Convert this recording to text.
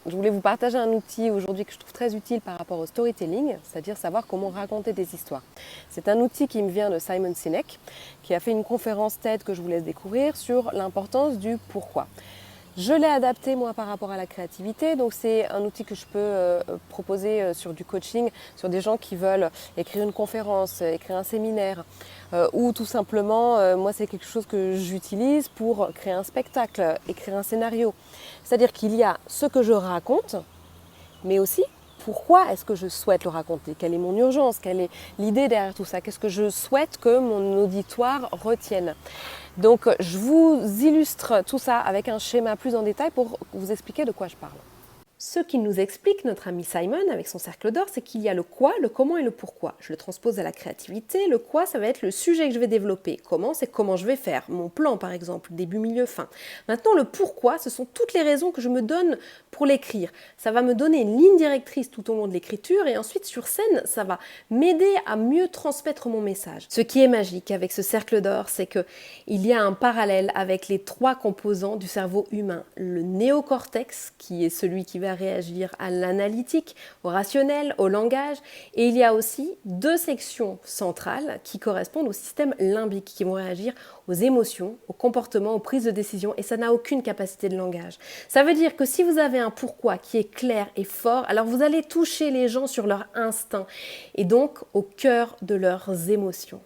Je voulais vous partager un outil aujourd'hui que je trouve très utile par rapport au storytelling, c'est-à-dire savoir comment raconter des histoires. C'est un outil qui me vient de Simon Sinek, qui a fait une conférence TED que je vous laisse découvrir sur l'importance du pourquoi. Je l'ai adapté moi par rapport à la créativité, donc c'est un outil que je peux proposer sur du coaching, sur des gens qui veulent écrire une conférence, écrire un séminaire, ou tout simplement, moi c'est quelque chose que j'utilise pour créer un spectacle, écrire un scénario. C'est-à-dire qu'il y a ce que je raconte, mais aussi pourquoi est-ce que je souhaite le raconter, quelle est mon urgence, quelle est l'idée derrière tout ça, qu'est-ce que je souhaite que mon auditoire retienne. Donc je vous illustre tout ça avec un schéma plus en détail pour vous expliquer de quoi je parle. Ce qu'il nous explique, notre ami Simon, avec son cercle d'or, c'est qu'il y a le quoi, le comment et le pourquoi. Je le transpose à la créativité. Le quoi, ça va être le sujet que je vais développer. Comment, c'est comment je vais faire. Mon plan, par exemple, début, milieu, fin. Maintenant, le pourquoi, ce sont toutes les raisons que je me donne pour l'écrire. Ça va me donner une ligne directrice tout au long de l'écriture et ensuite, sur scène, ça va m'aider à mieux transmettre mon message. Ce qui est magique avec ce cercle d'or, c'est qu'il y a un parallèle avec les trois composants du cerveau humain. Le néocortex, qui est celui qui va réagir à l'analytique, au rationnel, au langage. Et il y a aussi deux sections centrales qui correspondent au système limbique, qui vont réagir aux émotions, aux comportements, aux prises de décision. Et ça n'a aucune capacité de langage. Ça veut dire que si vous avez un pourquoi qui est clair et fort, alors vous allez toucher les gens sur leur instinct et donc au cœur de leurs émotions.